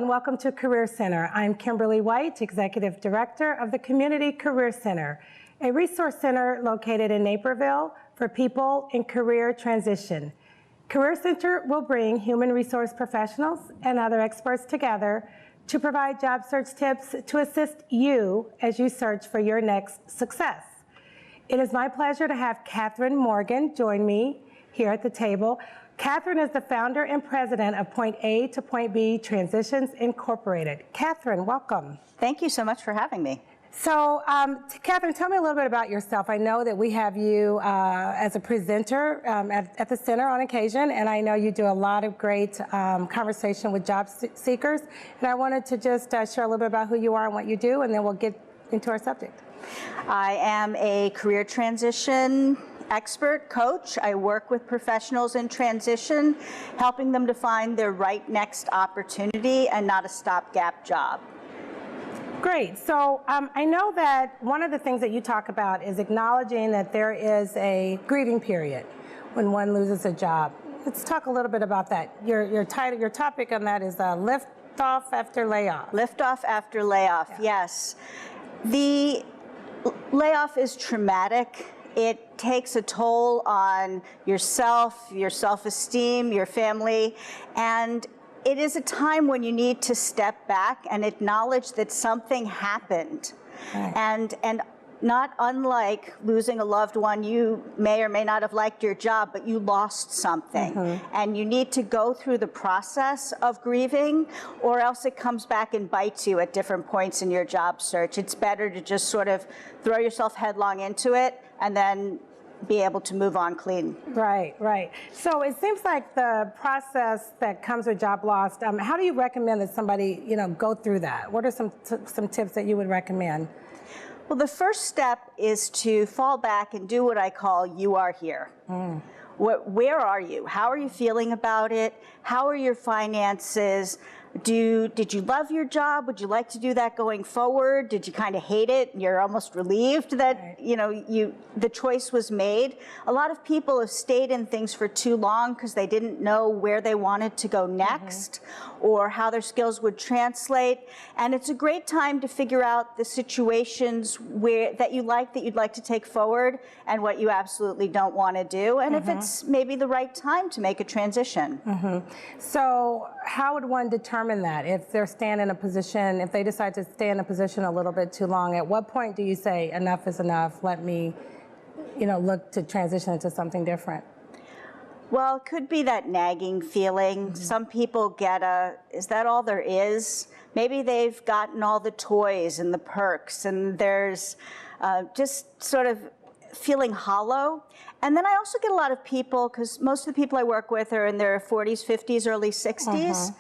and welcome to Career Center. I'm Kimberly White, Executive Director of the Community Career Center, a resource center located in Naperville for people in career transition. Career Center will bring human resource professionals and other experts together to provide job search tips to assist you as you search for your next success. It is my pleasure to have Catherine Morgan join me here at the table. Catherine is the founder and president of Point A to Point B Transitions Incorporated. Catherine, welcome. Thank you so much for having me. So, Catherine, tell me a little bit about yourself. I know that we have you as a presenter at the center on occasion, and I know you do a lot of great conversation with job seekers. And I wanted to just share a little bit about who you are and what you do, and then we'll get into our subject. I am a career transition expert coach. I work with professionals in transition, helping them to find their right next opportunity and not a stopgap job. Great. So I know that one of the things that you talk about is acknowledging that there is a grieving period when one loses a job. Let's talk a little bit about that. Your topic on that is lift off after layoff. Lift off after layoff, yeah. Yes. The layoff is traumatic. It takes a toll on yourself, your self-esteem, your family, and it is a time when you need to step back and acknowledge that something happened. Right. And not unlike losing a loved one, you may or may not have liked your job, but you lost something. Mm-hmm. And you need to go through the process of grieving, or else it comes back and bites you at different points in your job search. It's better to just sort of throw yourself headlong into it and then be able to move on clean. Right, right. So it seems like the process that comes with job loss, how do you recommend that somebody, go through that? What are some tips that you would recommend? Well, the first step is to fall back and do what I call you are here. Mm. Where are you? How are you feeling about it? How are your finances? Did you love your job? Would you like to do that going forward? Did you kind of hate it? You're almost relieved that, the choice was made. A lot of people have stayed in things for too long because they didn't know where they wanted to go next, mm-hmm. or how their skills would translate. And it's a great time to figure out the situations that you'd like to take forward and what you absolutely don't want to do. And mm-hmm. if it's maybe the right time to make a transition. Mm-hmm. So how would one determine that? If they're staying in a position, if they decide to stay in a position a little bit too long, at what point do you say enough is enough, let me look to transition into something different? Well, it could be that nagging feeling. Mm-hmm. Some people get is that all there is? Maybe they've gotten all the toys and the perks, and there's just sort of feeling hollow. And then I also get a lot of people, because most of the people I work with are in their 40s, 50s, early 60s. Mm-hmm.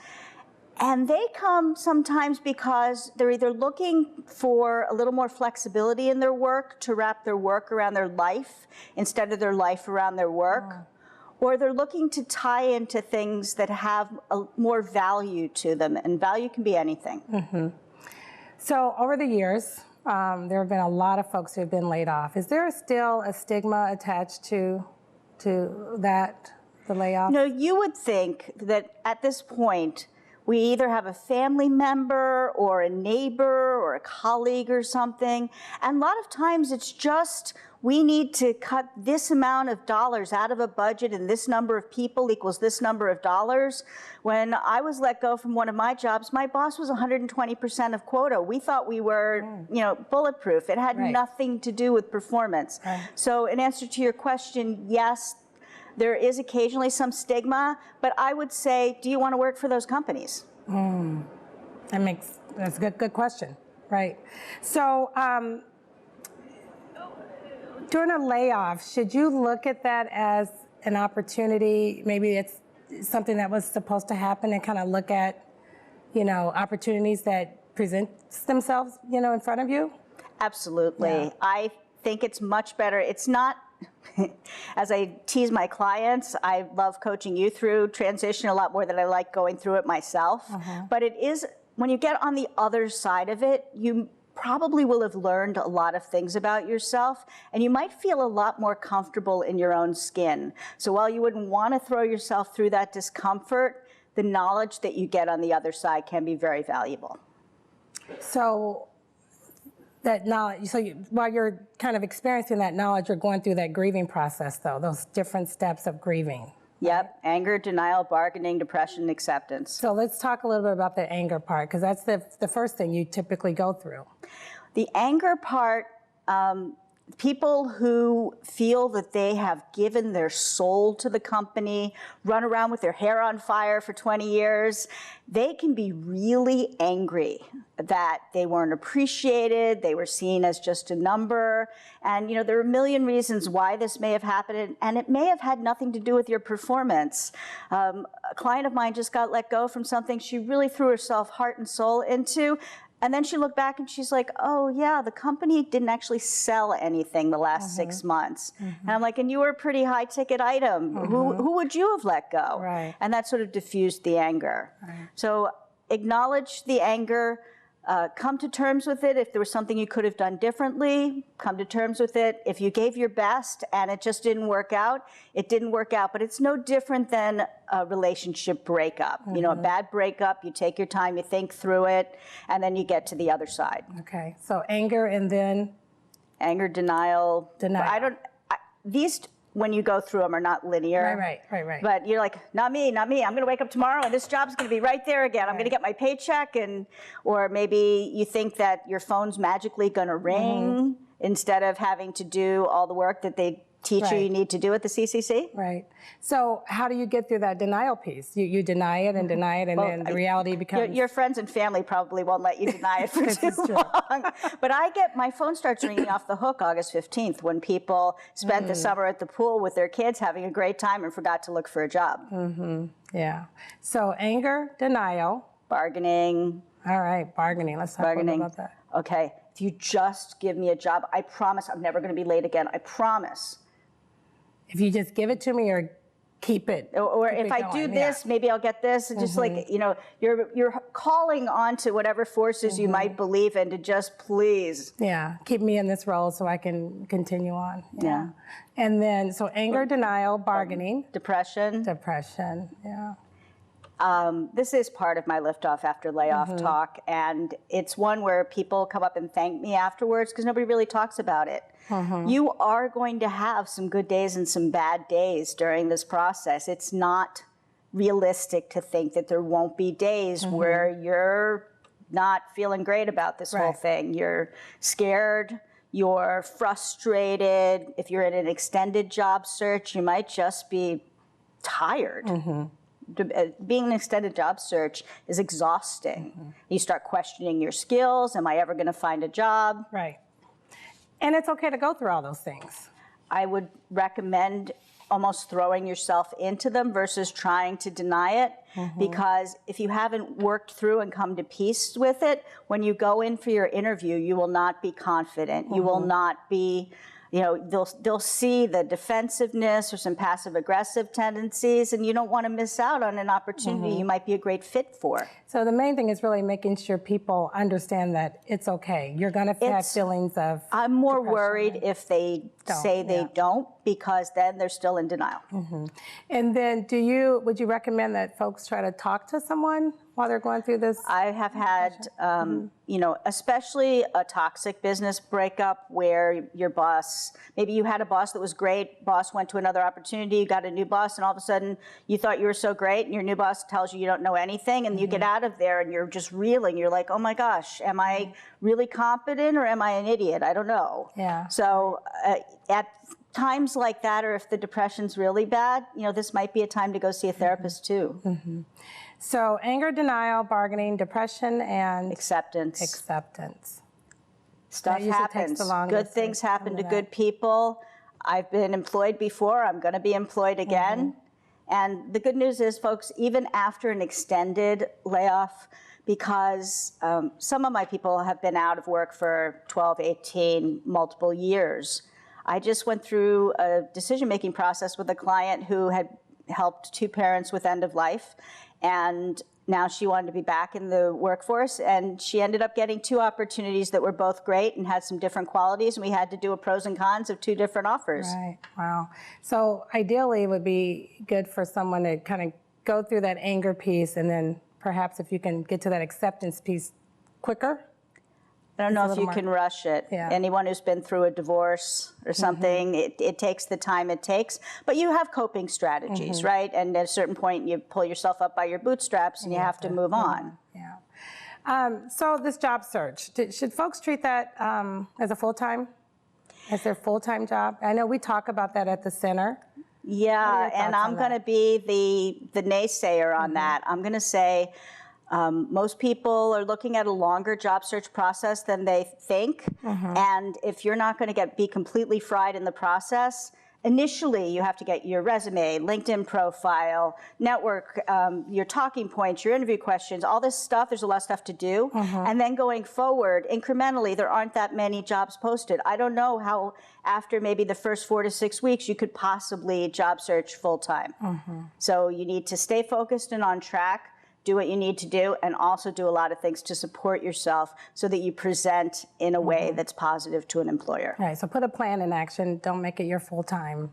And they come sometimes because they're either looking for a little more flexibility in their work to wrap their work around their life instead of their life around their work, or they're looking to tie into things that have more value to them, and value can be anything. Mm-hmm. So over the years, there have been a lot of folks who have been laid off. Is there still a stigma attached to that, the layoff? No, you would think that at this point, we either have a family member or a neighbor or a colleague or something. And a lot of times it's just, we need to cut this amount of dollars out of a budget, and this number of people equals this number of dollars. When I was let go from one of my jobs, my boss was 120% of quota. We thought we were, bulletproof. It had right. nothing to do with performance. Right. So in answer to your question, yes, there is occasionally some stigma, but I would say, do you want to work for those companies? That's a good question, right? So during a layoff, should you look at that as an opportunity? Maybe it's something that was supposed to happen, and kind of look at, opportunities that present themselves, in front of you? Absolutely. Yeah. I think it's much better. It's not, as I tease my clients, I love coaching you through transition a lot more than I like going through it myself. Uh-huh. But it is, when you get on the other side of it, you probably will have learned a lot of things about yourself, and you might feel a lot more comfortable in your own skin. So while you wouldn't want to throw yourself through that discomfort, the knowledge that you get on the other side can be very valuable. So that knowledge, while you're kind of experiencing that knowledge, you're going through that grieving process though, those different steps of grieving. Yep, anger, denial, bargaining, depression, acceptance. So let's talk a little bit about the anger part, because that's the first thing you typically go through. The anger part, people who feel that they have given their soul to the company, run around with their hair on fire for 20 years, they can be really angry that they weren't appreciated, they were seen as just a number. And there are a million reasons why this may have happened, and it may have had nothing to do with your performance. A client of mine just got let go from something she really threw herself heart and soul into. And then she looked back and she's like, oh yeah, the company didn't actually sell anything the last 6 months. And I'm like, and you were a pretty high ticket item. Who would you have let go? Right. And that sort of diffused the anger. Right. So acknowledge the anger, come to terms with it. If there was something you could have done differently, come to terms with it. If you gave your best and it just didn't work out, it didn't work out. But it's no different than a relationship breakup. A bad breakup, you take your time, you think through it, and then you get to the other side. Okay, so anger and then? Anger, denial. Denial. These, when you go through them, are not linear. Right. But you're like, not me. I'm going to wake up tomorrow and this job's going to be right there again. I'm going to get my paycheck. Or maybe you think that your phone's magically going to ring instead of having to do all the work that they teach you need to do at the CCC. Right. So how do you get through that denial piece? You deny it and deny it, and then the reality becomes... Your friends and family probably won't let you deny it for too long. But my phone starts ringing off the hook August 15th when people spent the summer at the pool with their kids having a great time and forgot to look for a job. Yeah. So anger, denial. Bargaining. All right, bargaining. Let's talk a little bit about that. Okay. If you just give me a job, I promise I'm never going to be late again. I promise. If you just give it to me or keep it. Or if I do this, maybe I'll get this. And just like, you're calling on to whatever forces you might believe in to just please. Yeah, keep me in this role so I can continue on. Yeah. And then, so anger, denial, bargaining. Depression. Yeah. This is part of my liftoff after layoff talk, and it's one where people come up and thank me afterwards because nobody really talks about it. You are going to have some good days and some bad days during this process. It's not realistic to think that there won't be days where you're not feeling great about this whole thing. You're scared, you're frustrated. If you're in an extended job search, you might just be tired. Being an extended job search is exhausting. You start questioning your skills. Am I ever going to find a job? Right. And it's okay to go through all those things. I would recommend almost throwing yourself into them versus trying to deny it, because if you haven't worked through and come to peace with it, when you go in for your interview, you will not be confident. You will not be... they'll see the defensiveness or some passive aggressive tendencies, and you don't want to miss out on an opportunity you might be a great fit for. So the main thing is really making sure people understand that it's okay. You're going to have feelings of I'm more worried if they say they don't, because then they're still in denial. And then would you recommend that folks try to talk to someone while they're going through this? I have had, especially a toxic business breakup where your boss, maybe you had a boss that was great, boss went to another opportunity, you got a new boss, and all of a sudden you thought you were so great, and your new boss tells you don't know anything, and you get out of there and you're just reeling. You're like, oh my gosh, am I really competent or am I an idiot? I don't know. Yeah. So at times like that, or if the depression's really bad, this might be a time to go see a therapist too. So anger, denial, bargaining, depression, and acceptance. Stuff happens. Good things happen to good people. I've been employed before. I'm going to be employed again. And the good news is, folks, even after an extended layoff, because some of my people have been out of work for 12, 18, multiple years, I just went through a decision-making process with a client who had helped 2 parents with end of life, and now she wanted to be back in the workforce, and she ended up getting 2 opportunities that were both great and had some different qualities, and we had to do a pros and cons of 2 different offers. Right, wow. So ideally it would be good for someone to kind of go through that anger piece, and then perhaps if you can get to that acceptance piece quicker. I don't know if you can rush it. Yeah. Anyone who's been through a divorce or something, it takes the time it takes. But you have coping strategies, right? And at a certain point, you pull yourself up by your bootstraps and you have to move on. Yeah. So this job search, should folks treat that as a full-time? As their full-time job? I know we talk about that at the center. Yeah, and I'm going to be the naysayer on that. I'm going to say most people are looking at a longer job search process than they think. And if you're not going to be completely fried in the process, initially you have to get your resume, LinkedIn profile, network, your talking points, your interview questions, all this stuff. There's a lot of stuff to do. And then going forward, incrementally, there aren't that many jobs posted. I don't know how after maybe the first 4 to 6 weeks you could possibly job search full-time. So you need to stay focused and on track, do what you need to do, and also do a lot of things to support yourself so that you present in a way that's positive to an employer. Right, so put a plan in action. Don't make it your full-time.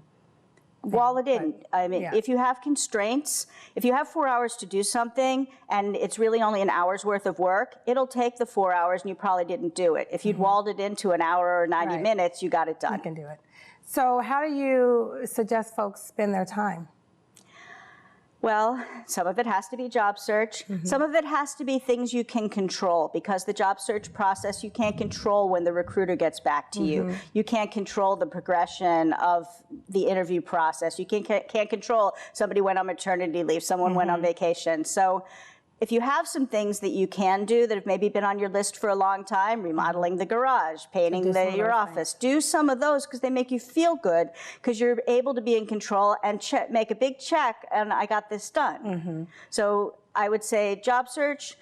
Wall it in. I mean, if you have constraints, if you have 4 hours to do something and it's really only an hour's worth of work, it'll take the 4 hours and you probably didn't do it. If you'd walled it into an hour or 90 minutes, you got it done. You can do it. So how do you suggest folks spend their time? Well, some of it has to be job search. Some of it has to be things you can control, because the job search process, you can't control when the recruiter gets back to you. You can't control the progression of the interview process. You can't control somebody went on maternity leave, someone went on vacation. So if you have some things that you can do that have maybe been on your list for a long time, remodeling the garage, painting your office, do some of those because they make you feel good, because you're able to be in control and make a big check, and I got this done. So I would say job search,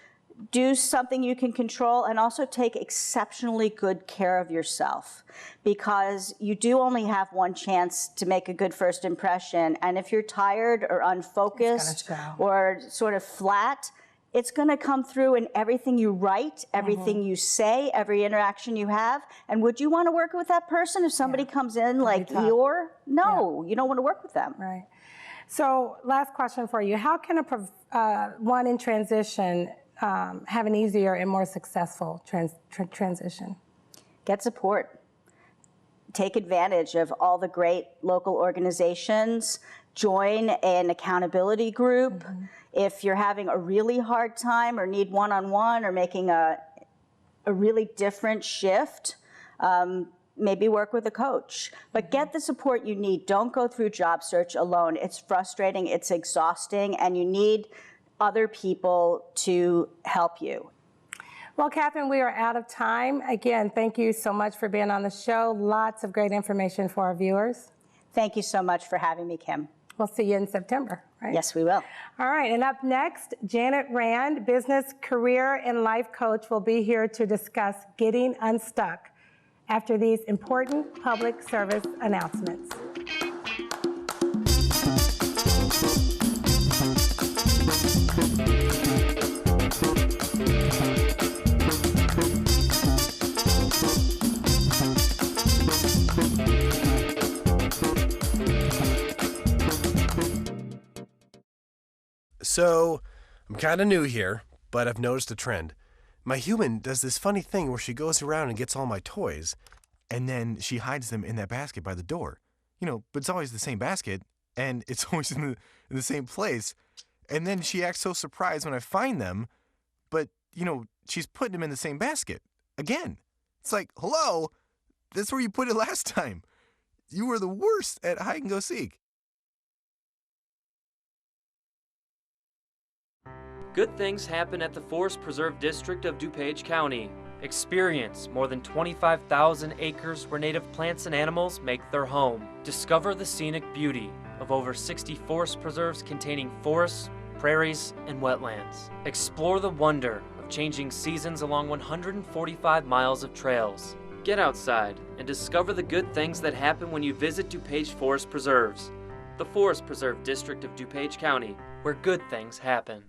do something you can control, and also take exceptionally good care of yourself, because you do only have one chance to make a good first impression. And if you're tired or unfocused or sort of flat, it's going to come through in everything you write, everything you say, every interaction you have. And would you want to work with that person if somebody comes in like Eeyore? No, you don't want to work with them. Right. So last question for you. How can one in transition have an easier and more successful transition? Get support. Take advantage of all the great local organizations. Join an accountability group. If you're having a really hard time or need one-on-one or making a really different shift, maybe work with a coach. But get the support you need. Don't go through job search alone. It's frustrating, it's exhausting, and you need other people to help you. Well, Catherine, we are out of time. Again, thank you so much for being on the show. Lots of great information for our viewers. Thank you so much for having me, Kim. We'll see you in September, right? Yes, we will. All right, and up next, Diehl Rd, business, career, and life coach, will be here to discuss getting unstuck after these important public service announcements. So, I'm kind of new here, but I've noticed a trend. My human does this funny thing where she goes around and gets all my toys, and then she hides them in that basket by the door. You know, but it's always the same basket, and it's always in the same place. And then she acts so surprised when I find them, but, you know, she's putting them in the same basket again. It's like, hello, that's where you put it last time. You were the worst at hide and go seek. Good things happen at the Forest Preserve District of DuPage County. Experience more than 25,000 acres where native plants and animals make their home. Discover the scenic beauty of over 60 forest preserves containing forests, prairies, and wetlands. Explore the wonder of changing seasons along 145 miles of trails. Get outside and discover the good things that happen when you visit DuPage Forest Preserves. The Forest Preserve District of DuPage County, where good things happen.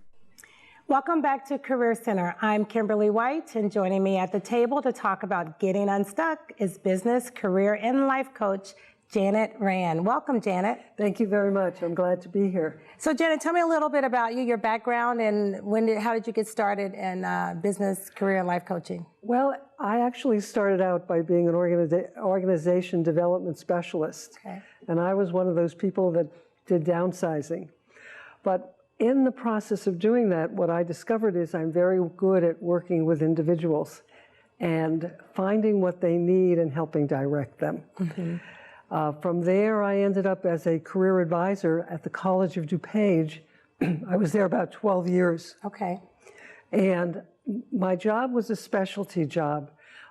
Welcome back to Career Center. I'm Kimberly White, and joining me at the table to talk about getting unstuck is business, career, and life coach Janet Rand. Welcome, Janet. Thank you very much. I'm glad to be here. So, Janet, tell me a little bit about you, your background, and how did you get started in business, career, and life coaching? Well, I actually started out by being an organization development specialist. Okay. And I was one of those people that did downsizing. But in the process of doing that, what I discovered is I'm very good at working with individuals and finding what they need and helping direct them. From there, I ended up as a career advisor at the College of DuPage. I was there about 12 years. Okay. And my job was a specialty job.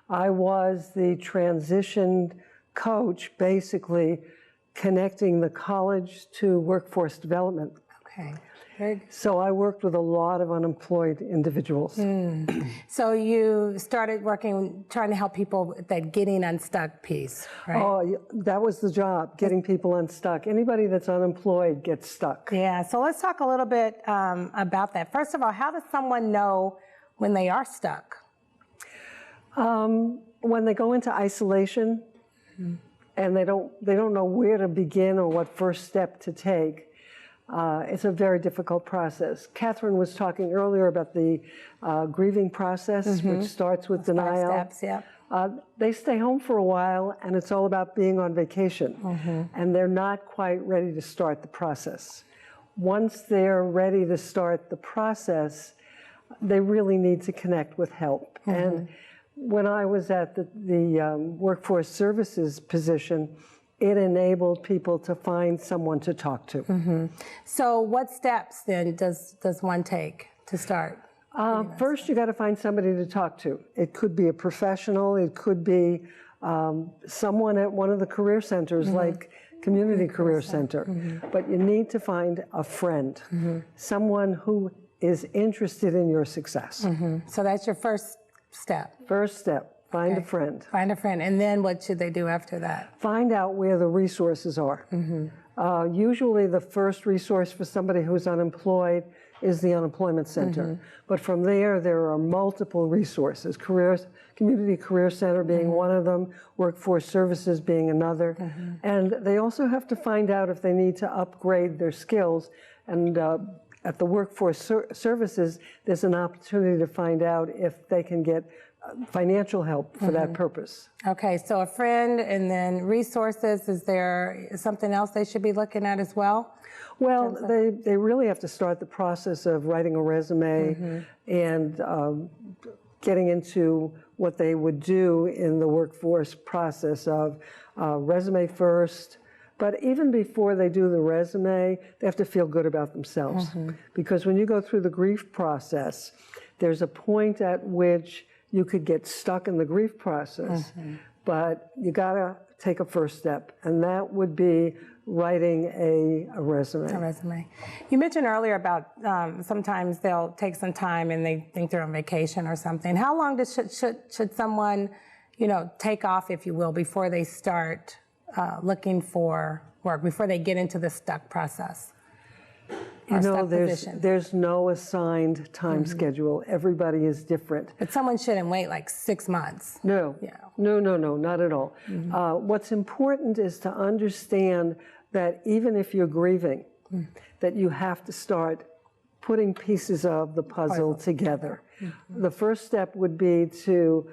I was the transition coach, basically connecting the college to workforce development. Okay. Very good. So I worked with a lot of unemployed individuals. So you started working, trying to help people with that getting unstuck piece, right? Oh, that was the job, getting people unstuck. Anybody that's unemployed gets stuck. Yeah, so let's talk a little bit about that. First of all, how does someone know when they are stuck? When they go into isolation and they don't know where to begin or what first step to take, it's a very difficult process. Catherine was talking earlier about the grieving process, which starts with denial. 5 steps, yeah. They stay home for a while, and it's all about being on vacation, and they're not quite ready to start the process. Once they're ready to start the process, they really need to connect with help. And when I was at the workforce services position, it enabled people to find someone to talk to. So what steps then does one take to start? First, you got to find somebody to talk to. It could be a professional. It could be someone at one of the career centers, like Community Career Center. But you need to find a friend, someone who is interested in your success. So that's your first step. First step. Find a friend. Find a friend. And then what should they do after that? Find out where the resources are. Usually the first resource for somebody who's unemployed is the unemployment center. But from there are multiple resources. Community Career Center being one of them, workforce services being another. And they also have to find out if they need to upgrade their skills. And at the workforce services, there's an opportunity to find out if they can get financial help for that purpose. Okay, so a friend and then resources. Is there something else they should be looking at as well? Well, they really have to start the process of writing a resume and getting into what they would do in the workforce process of resume first. But even before they do the resume, they have to feel good about themselves. Because when you go through the grief process, there's a point at which you could get stuck in the grief process, but you gotta take a first step, and that would be writing a resume. A resume. You mentioned earlier about sometimes they'll take some time and they think they're on vacation or something. How long should someone, take off, if you will, before they start looking for work, before they get into the stuck process? There's no assigned time schedule. Everybody is different. But someone shouldn't wait like 6 months. No, not at all. What's important is to understand that even if you're grieving, that you have to start putting pieces of the puzzle together. The first step would be to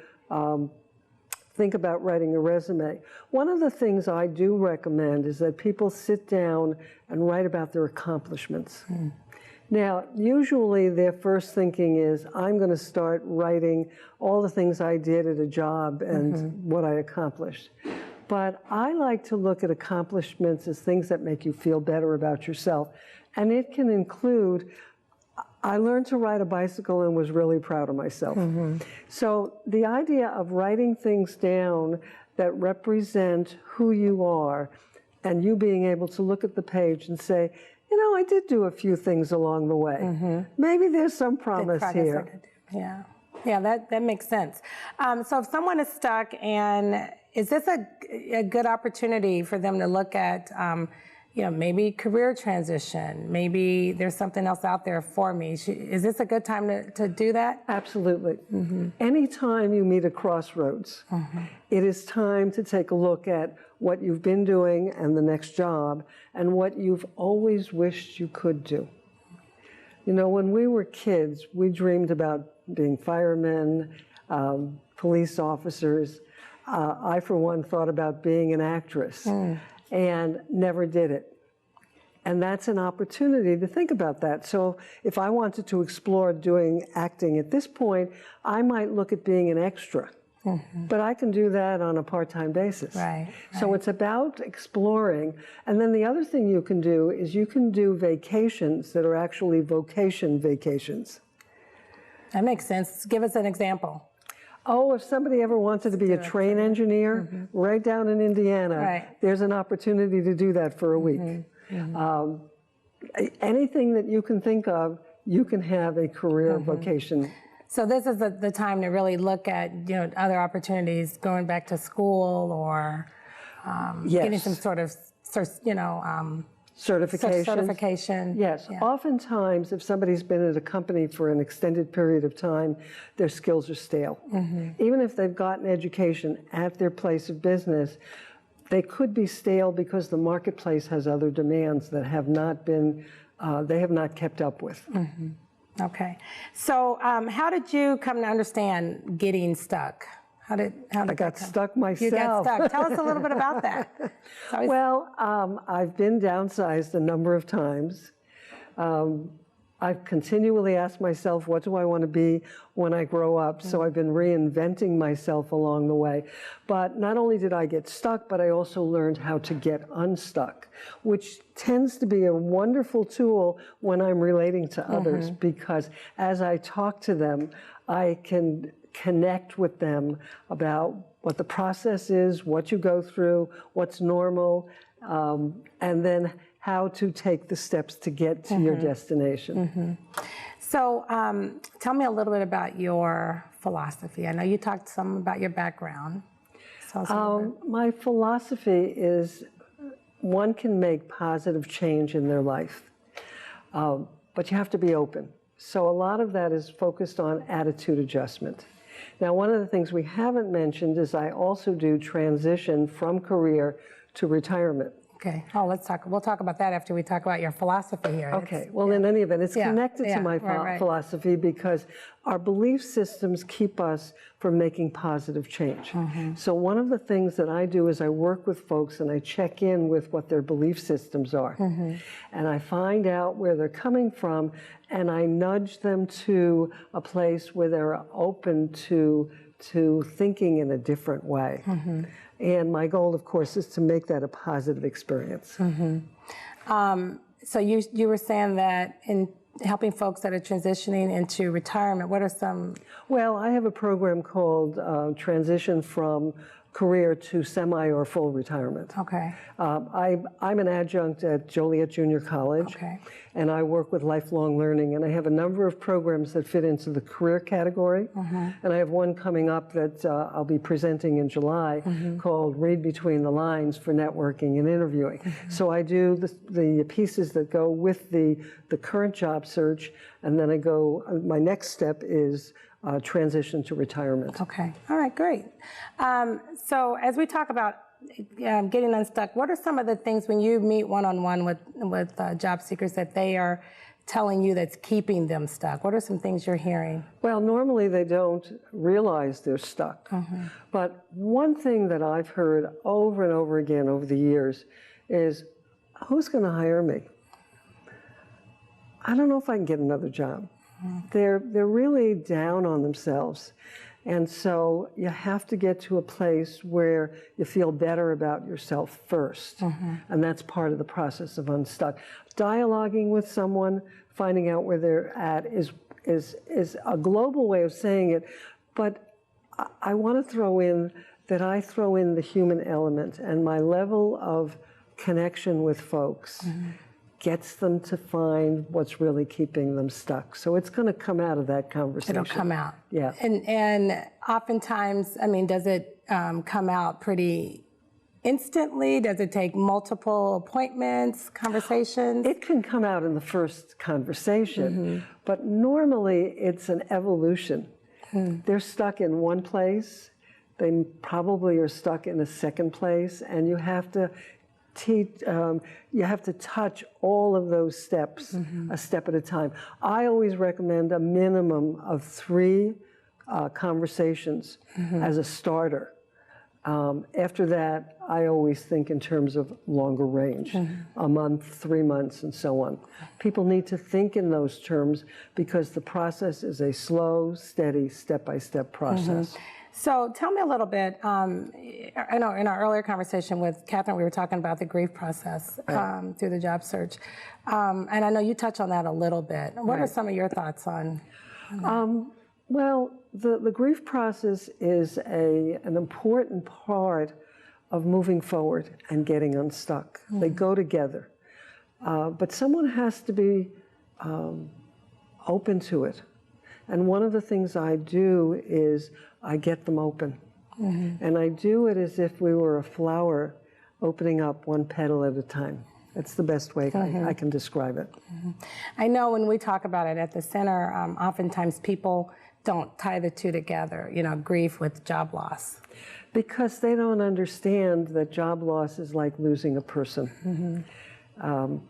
think about writing a resume. One of the things I do recommend is that people sit down and write about their accomplishments. Now, usually their first thinking is, I'm going to start writing all the things I did at a job and what I accomplished. But I like to look at accomplishments as things that make you feel better about yourself. And it can include, I learned to ride a bicycle and was really proud of myself. So the idea of writing things down that represent who you are, and you being able to look at the page and say, I did do a few things along the way. Maybe there's some promise here. Yeah, that makes sense. So if someone is stuck, and is this a good opportunity for them to look at, maybe career transition, maybe there's something else out there for me. Is this a good time to do that? Absolutely. Anytime you meet a crossroads, it is time to take a look at what you've been doing and the next job and what you've always wished you could do. When we were kids, we dreamed about being firemen, police officers. I, for one, thought about being an actress and never did it. And that's an opportunity to think about that. So if I wanted to explore doing acting at this point, I might look at being an extra. But I can do that on a part-time basis. Right. So it's about exploring. And then the other thing you can do is you can do vacations that are actually vocation vacations. That makes sense. Give us an example. Oh, if somebody ever wanted to be a train engineer, right down in Indiana, there's an opportunity to do that for a week. Anything that you can think of, you can have a career vocation. So this is the time to really look at other opportunities, going back to school or getting some sort of certification. Yes. Yeah. Oftentimes, if somebody's been at a company for an extended period of time, their skills are stale. Even if they've gotten education at their place of business, they could be stale because the marketplace has other demands that have not been, they have not kept up with. Okay. So how did you come to understand getting stuck? How did I got stuck myself. You got stuck. Tell us a little bit about that. Well, I've been downsized a number of times. I've continually asked myself, what do I want to be when I grow up? So I've been reinventing myself along the way. But not only did I get stuck, but I also learned how to get unstuck, which tends to be a wonderful tool when I'm relating to others, because as I talk to them, I can connect with them about what the process is, what you go through, what's normal, and then how to take the steps to get to your destination. So tell me a little bit about your philosophy. I know you talked some about your background. My philosophy is one can make positive change in their life, but you have to be open. So a lot of that is focused on attitude adjustment. Now, one of the things we haven't mentioned is I also do transition from career to retirement. Okay. Oh, we'll talk about that after we talk about your philosophy here. Okay. Well, in any event, it's connected to my philosophy because our belief systems keep us from making positive change. So one of the things that I do is I work with folks and I check in with what their belief systems are. And I find out where they're coming from and I nudge them to a place where they're open to thinking in a different way. And my goal, of course, is to make that a positive experience. So you were saying that in helping folks that are transitioning into retirement, what are some? Well, I have a program called Transition from Career to Semi or Full Retirement. Okay. I'm an adjunct at Joliet Junior College, and I work with lifelong learning, and I have a number of programs that fit into the career category, and I have one coming up that I'll be presenting in July called Read Between the Lines for Networking and Interviewing. So I do the pieces that go with the current job search, and then my next step is transition to retirement. Okay. All right, great. So as we talk about getting unstuck, what are some of the things when you meet one-on-one with job seekers that they are telling you that's keeping them stuck? What are some things you're hearing? Well, normally they don't realize they're stuck. But one thing that I've heard over and over again over the years is, who's going to hire me? I don't know if I can get another job. They're really down on themselves. And so you have to get to a place where you feel better about yourself first. And that's part of the process of Unstuck. Dialoguing with someone, finding out where they're at is a global way of saying it. But I want to throw in that I throw in the human element, and my level of connection with folks gets them to find what's really keeping them stuck. So it's going to come out of that conversation. It'll come out. Yeah. And oftentimes, I mean, does it come out pretty instantly? Does it take multiple appointments, conversations? It can come out in the first conversation, but normally it's an evolution. They're stuck in one place, they probably are stuck in a second place, and you have to touch all of those steps a step at a time. I always recommend a minimum of 3 conversations as a starter. After that, I always think in terms of longer range, a month, 3 months, and so on. People need to think in those terms because the process is a slow, steady, step-by-step process. So tell me a little bit, I know in our earlier conversation with Catherine, we were talking about the grief process through the job search. And I know you touched on that a little bit. What are some of your thoughts on that? Well, the grief process is an important part of moving forward and getting unstuck. They go together. But someone has to be open to it. And one of the things I do is I get them open. And I do it as if we were a flower opening up one petal at a time. That's the best way I can describe it. I know when we talk about it at the center, oftentimes people don't tie the two together, you know, grief with job loss. Because they don't understand that job loss is like losing a person.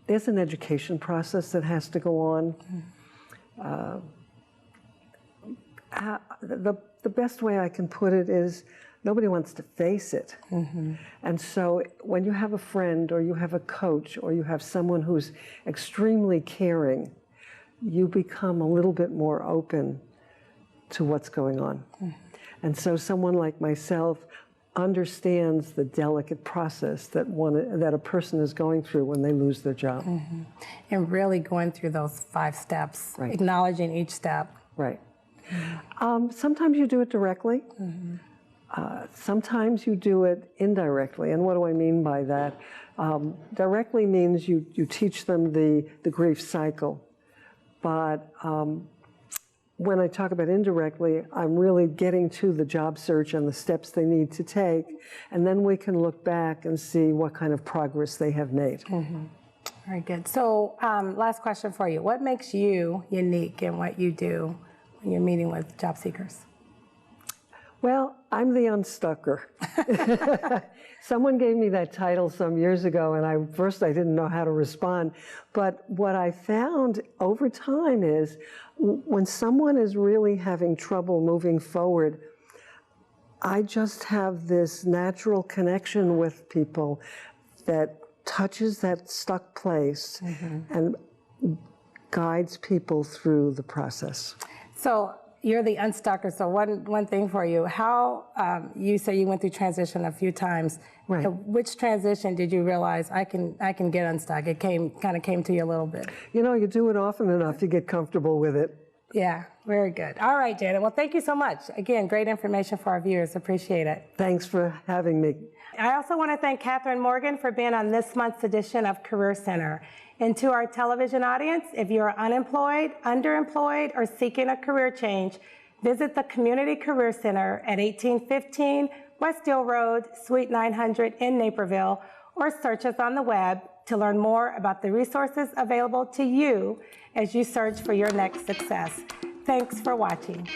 There's an education process that has to go on. The best way I can put it is nobody wants to face it. And so when you have a friend or you have a coach or you have someone who's extremely caring, you become a little bit more open to what's going on. And so someone like myself understands the delicate process that a person is going through when they lose their job. And really going through those 5 steps, acknowledging each step. Right. Sometimes you do it directly. Sometimes you do it indirectly. And what do I mean by that? Directly means you teach them the grief cycle. But when I talk about indirectly, I'm really getting to the job search and the steps they need to take. And then we can look back and see what kind of progress they have made. Very good. So last question for you. What makes you unique in what you do when you're meeting with job seekers? Well, I'm the unstucker. Someone gave me that title some years ago, and first I didn't know how to respond. But what I found over time is when someone is really having trouble moving forward, I just have this natural connection with people that touches that stuck place and guides people through the process. So you're the unstucker. So one thing for you, how you say you went through transition a few times. Right. Which transition did you realize I can get unstuck? It kind of came to you a little bit. You know, you do it often enough, you get comfortable with it. Yeah, very good. All right, Janet. Well, thank you so much. Again, great information for our viewers. Appreciate it. Thanks for having me. I also want to thank Catherine Morgan for being on this month's edition of Career Center. And to our television audience, if you are unemployed, underemployed, or seeking a career change, visit the Community Career Center at 1815 West Diehl Road, Suite 900 in Naperville, or search us on the web to learn more about the resources available to you as you search for your next success. Thanks for watching.